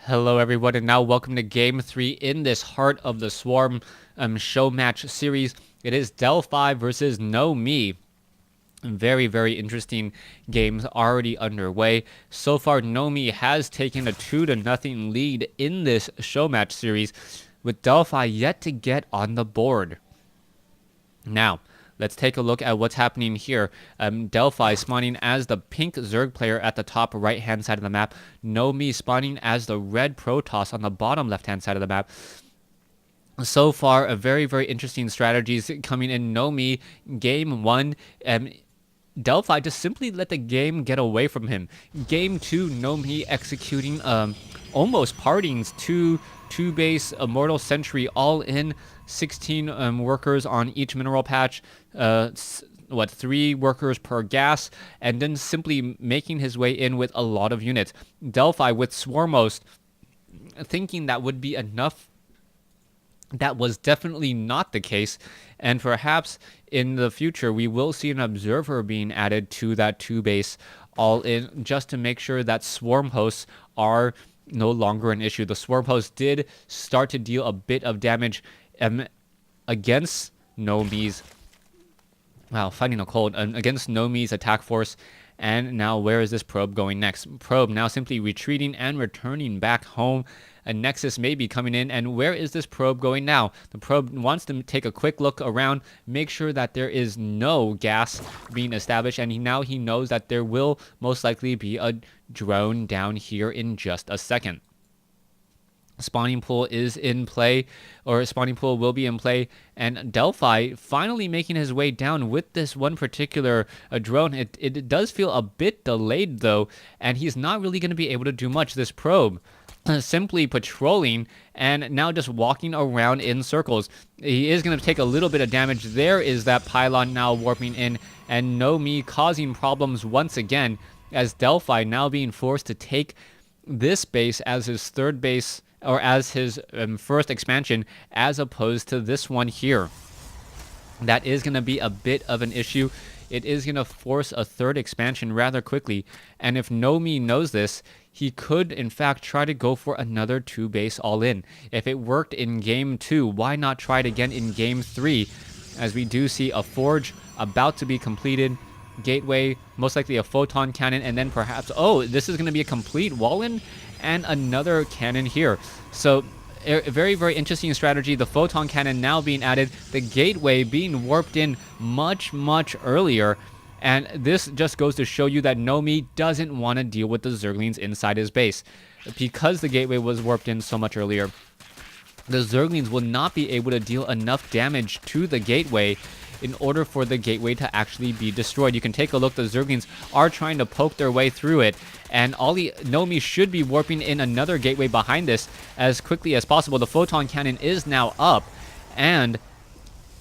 Hello everyone, and now welcome to Game 3 in this Heart of the Swarm show match series. It is Delphi versus KnowMe. Very, very interesting games already underway. So far, KnowMe has taken a 2-0 lead in this show match series, with Delphi yet to get on the board. Now, let's take a look at what's happening here. Delphi spawning as the pink Zerg player at the top right-hand side of the map. KnowMe spawning as the red Protoss on the bottom left-hand side of the map. So far, a very, very interesting strategies coming in. KnowMe, game 1, Delphi just simply let the game get away from him. Game 2, KnowMe executing almost partings, two base Immortal Sentry all in, 16 workers on each mineral patch, 3 workers per gas, and then simply making his way in with a lot of units. Delphi with Swarmos thinking that would be enough. That was definitely not the case, and perhaps in the future we will see an observer being added to that 2-base all in, just to make sure that swarm hosts are no longer an issue. The swarm hosts did start to deal a bit of damage against KnowMe's, fighting a cold, against KnowMe's attack force. And now where is this probe going next? Probe now simply retreating and returning back home. A Nexus may be coming in, and where is this probe going now? The probe wants to take a quick look around, make sure that there is no gas being established, and now he knows that there will most likely be a drone down here in just a second. Spawning pool is in play, or spawning pool will be in play, and Delphi finally making his way down with this one particular drone. It does feel a bit delayed though, and he's not really going to be able to do much. This probe simply patrolling and now just walking around in circles. He is going to take a little bit of damage. There is that pylon now warping in, and KnowMe causing problems once again, as Delphi now being forced to take this base as his third base, or as his first expansion, as opposed to this one here. That is going to be a bit of an issue. It is going to force a third expansion rather quickly, and if KnowMe knows this, he could in fact try to go for another 2-base all-in. If it worked in game 2, why not try it again in game 3, as we do see a forge about to be completed, gateway, most likely a photon cannon, and then perhaps, this is going to be a complete wall-in and another cannon here. So a very, very interesting strategy. The photon cannon now being added, the gateway being warped in much, much earlier. And this just goes to show you that KnowMe doesn't want to deal with the Zerglings inside his base. Because the gateway was warped in so much earlier, the Zerglings will not be able to deal enough damage to the gateway in order for the gateway to actually be destroyed. You can take a look. The Zerglings are trying to poke their way through it, and KnowMe should be warping in another gateway behind this as quickly as possible. The photon cannon is now up, and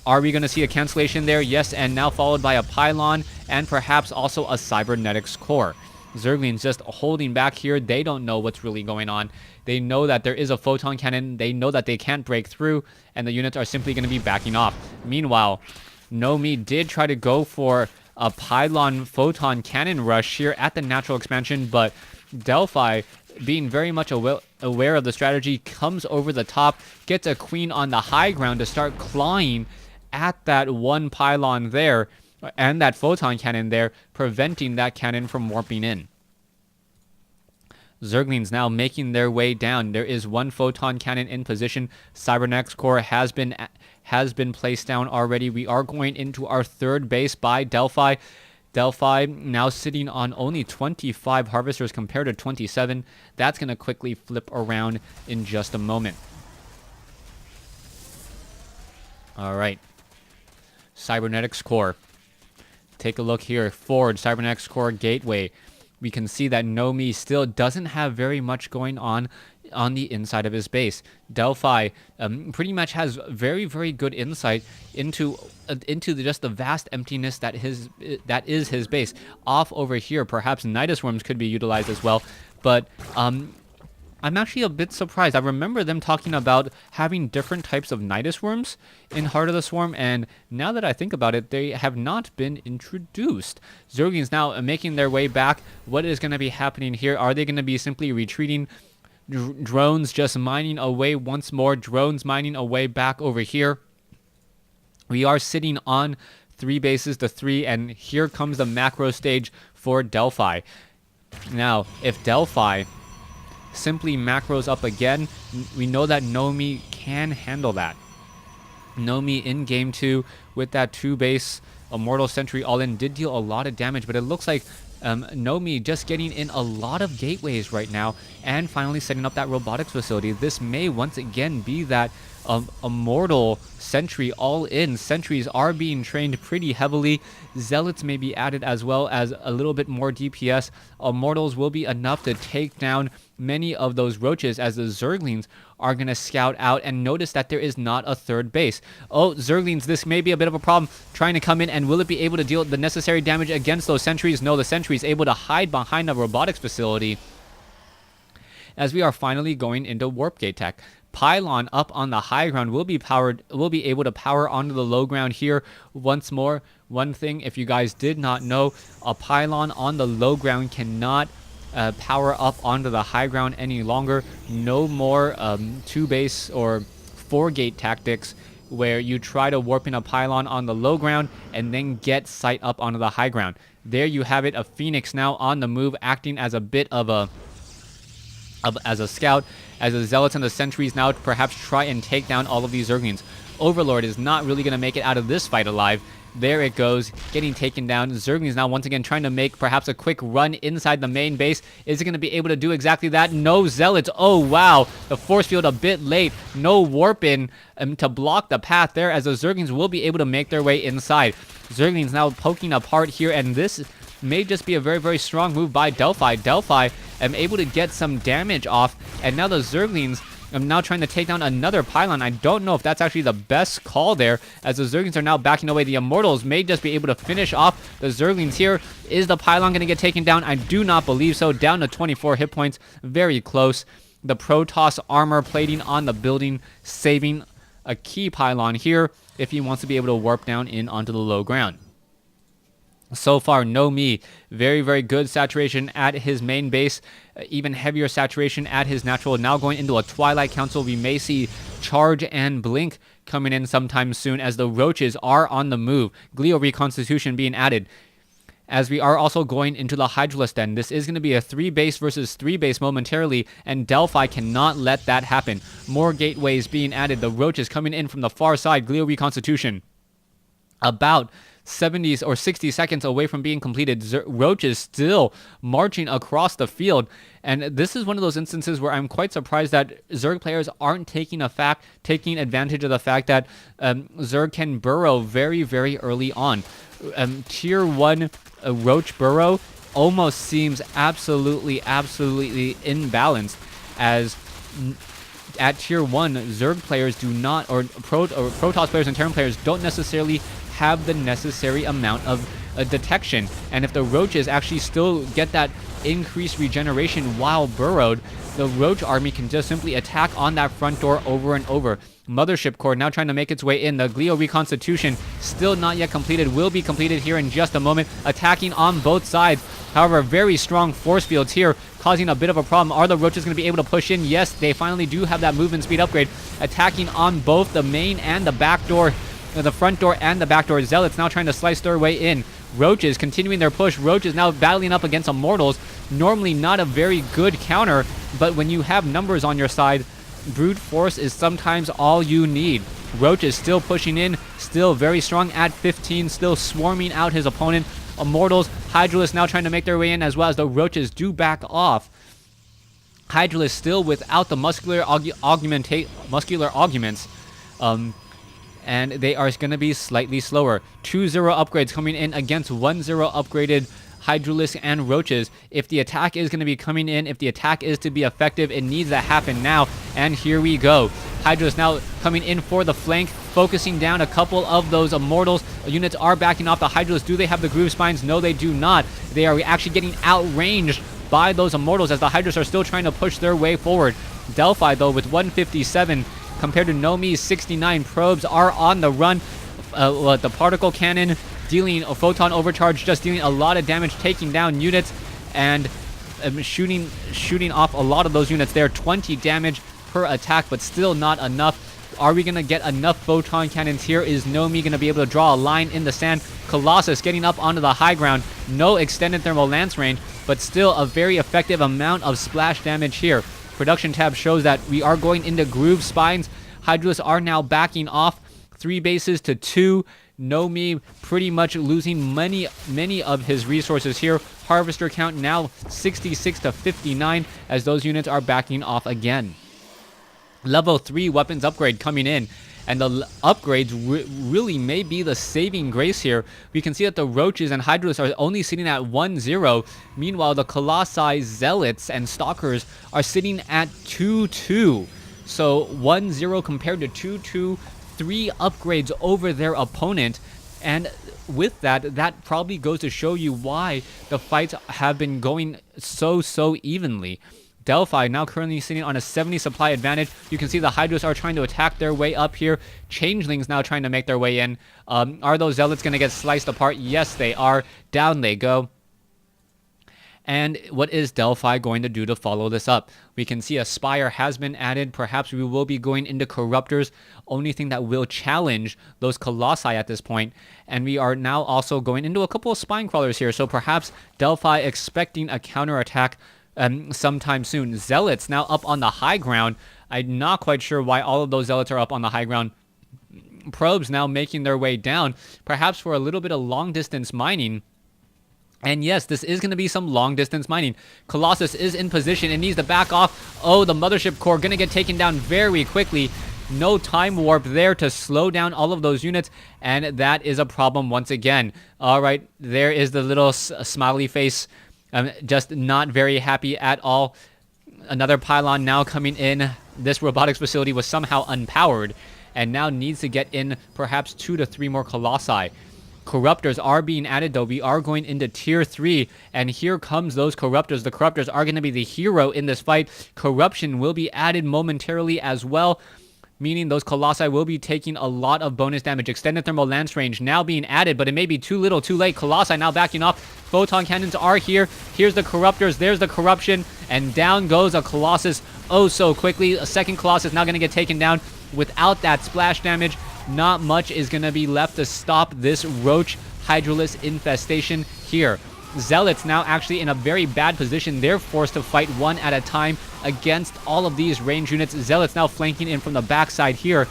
are we going to see a cancellation there? Yes, and now followed by a pylon and perhaps also a cybernetics core. Zerglings just holding back here. They don't know what's really going on. They know that there is a photon cannon. They know that they can't break through, and the units are simply going to be backing off. Meanwhile, KnowMe did try to go for a pylon photon cannon rush here at the natural expansion, but Delphi, being very much aware of the strategy, comes over the top, gets a queen on the high ground to start clawing at that one pylon there and that photon cannon there, preventing that cannon from warping in. Zerglings now making their way down. There is one photon cannon in position. Cybernetics core has been placed down already. We are going into our third base by Delphi. Delphi now sitting on only 25 harvesters compared to 27. That's going to quickly flip around in just a moment. All right. Cybernetics core. Take a look here. Forge, Cybernetics core, gateway. We can see that KnowMe still doesn't have very much going on the inside of his base. Delphi pretty much has very, very good insight into just the vast emptiness that is his base. Off over here, perhaps Nidus Worms could be utilized as well, but I'm actually a bit surprised. I remember them talking about having different types of Nidus Worms in Heart of the Swarm, and now that I think about it, they have not been introduced. Zerglings now making their way back. What is going to be happening here? Are they going to be simply retreating? Drones just mining away once more. Drones mining away back over here. We are sitting on 3 bases to 3, and here comes the macro stage for Delphi. Now, if Delphi simply macros up again, we know that KnowMe can handle that. KnowMe in game 2 with that 2 base Immortal Sentry all in did deal a lot of damage, but it looks like KnowMe just getting in a lot of gateways right now and finally setting up that robotics facility. This may once again be that Immortal Sentry all in. Sentries are being trained pretty heavily. Zealots may be added as well as a little bit more DPS. Immortals will be enough to take down many of those roaches as the Zerglings are going to scout out and notice that there is not a third base. Oh, Zerglings, this may be a bit of a problem trying to come in, and will it be able to deal the necessary damage against those sentries? No, the sentry is able to hide behind a robotics facility as we are finally going into warp gate tech. Pylon up on the high ground will be able to power onto the low ground here once more. One thing, if you guys did not know, a pylon on the low ground cannot power up onto the high ground any longer. No more 2 base or 4 gate tactics where you try to warp in a pylon on the low ground and then get sight up onto the high ground. There you have it, a Phoenix now on the move, acting as a bit of a as a scout, as the Zealots and the Sentries now perhaps try and take down all of these Zerglings. Overlord is not really going to make it out of this fight alive. There it goes, getting taken down. Zerglings now once again trying to make perhaps a quick run inside the main base. Is it going to be able to do exactly that? No Zealots. Oh, wow. The force field a bit late. No warp in to block the path there, as the Zerglings will be able to make their way inside. Zerglings now poking apart here, and this may just be a very, very strong move by Delphi. Delphi able to get some damage off, and now the Zerglings now trying to take down another pylon. I don't know if that's actually the best call there, as the Zerglings are now backing away. The Immortals may just be able to finish off the Zerglings here. Is the pylon going to get taken down? I do not believe so. Down to 24 hit points. Very close. The Protoss armor plating on the building, saving a key pylon here if he wants to be able to warp down in onto the low ground. So far, KnowMe, very, very good saturation at his main base. Even heavier saturation at his natural. Now going into a Twilight Council, we may see Charge and Blink coming in sometime soon, as the Roaches are on the move. Glio Reconstitution being added, as we are also going into the Hydralisk Den. This is going to be a 3 base versus 3 base momentarily, and Delphi cannot let that happen. More gateways being added. The Roaches coming in from the far side. Glio Reconstitution about 70 or 60 seconds away from being completed. Roaches still marching across the field, and this is one of those instances where I'm quite surprised that Zerg players aren't taking advantage of the fact that Zerg can burrow very, very early on. Tier 1 Roach burrow almost seems absolutely imbalanced, as at Tier 1, Zerg players do not, or Protoss players and Terran players don't necessarily have the necessary amount of detection. And if the Roaches actually still get that increased regeneration while burrowed, the Roach army can just simply attack on that front door over and over. Mothership Core now trying to make its way in. The Glio Reconstitution still not yet completed. Will be completed here in just a moment. Attacking on both sides. However, very strong force fields here, causing a bit of a problem. Are the Roaches going to be able to push in? Yes, they finally do have that movement speed upgrade. Attacking on both the main and the back door. The front door and the back door. Zealots now trying to slice their way in. Roaches continuing their push. Roaches now battling up against Immortals. Normally not a very good counter, but when you have numbers on your side, brute force is sometimes all you need. Roaches still pushing in, still very strong at 15, still swarming out his opponent. Immortals, Hydralisk now trying to make their way in, as well as the Roaches do back off. Hydralisk still without the muscular augments. And they are going to be slightly slower. 2-0 upgrades coming in against 1-0 upgraded Hydralisk and Roaches. If the attack is going to be coming in, if the attack is to be effective, it needs to happen now. And here we go. Hydralisk now coming in for the flank, focusing down a couple of those Immortals. Units are backing off the Hydralisk. Do they have the Groove Spines? No, they do not. They are actually getting outranged by those Immortals, as the Hydralisk are still trying to push their way forward. Delphi, though, with 157 compared to KnowMe's 69, probes are on the run. The particle cannon dealing a photon overcharge, just dealing a lot of damage, taking down units, and shooting off a lot of those units there. 20 damage per attack, but still not enough. Are we going to get enough photon cannons here? Is KnowMe going to be able to draw a line in the sand? Colossus getting up onto the high ground. No extended thermal lance range, but still a very effective amount of splash damage here. Production tab shows that we are going into groove spines. Hydralisks are now backing off 3 bases to 2. KnowMe pretty much losing many of his resources here. Harvester count now 66 to 59 as those units are backing off again. Level 3 weapons upgrade coming in, and the upgrades really may be the saving grace here. We can see that the Roaches and Hydralisks are only sitting at 1-0. Meanwhile, the Colossi, Zealots, and Stalkers are sitting at 2-2. So 1-0 compared to 2-2, 3 upgrades over their opponent. And with that, that probably goes to show you why the fights have been going so evenly. Delphi now currently sitting on a 70 supply advantage. You can see the Hydras are trying to attack their way up here. Changelings now trying to make their way in. Are those Zealots going to get sliced apart? Yes, they are. Down they go. And what is Delphi going to do to follow this up? We can see a Spire has been added. Perhaps we will be going into Corruptors. Only thing that will challenge those Colossi at this point. And we are now also going into a couple of Spine Crawlers here. So perhaps Delphi expecting a counterattack sometime soon. Zealots now up on the high ground. I'm not quite sure why all of those Zealots are up on the high ground. Probes now making their way down, perhaps for a little bit of long distance mining. And yes, this is going to be some long distance mining. Colossus is in position and needs to back off. Oh, the Mothership Core going to get taken down very quickly. No time warp there to slow down all of those units, and that is a problem once again. All right, there is the little smiley face. Just not very happy at all. Another pylon now coming in. This robotics facility was somehow unpowered and now needs to get in perhaps 2 to 3 more Colossi. Corruptors are being added though. We are going into tier 3, and here comes those Corruptors. The Corruptors are going to be the hero in this fight. Corruption will be added momentarily as well, meaning those Colossi will be taking a lot of bonus damage. Extended thermal lance range now being added, but it may be too little, too late. Colossi now backing off. Photon cannons are here. Here's the Corruptors. There's the Corruption. And down goes a Colossus oh so quickly. A second Colossus now going to get taken down. Without that splash damage, not much is going to be left to stop this Roach Hydralisk infestation here. Zealots now actually in a very bad position. They're forced to fight one at a time against all of these range units. Zealots now flanking in from the backside here.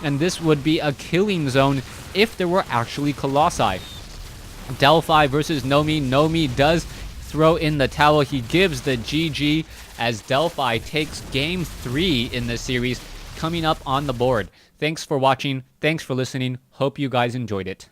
And this would be a killing zone if there were actually Colossi. Delphi versus KnowMe. KnowMe does throw in the towel. He gives the GG as Delphi takes game 3 in this series, coming up on the board. Thanks for watching. Thanks for listening. Hope you guys enjoyed it.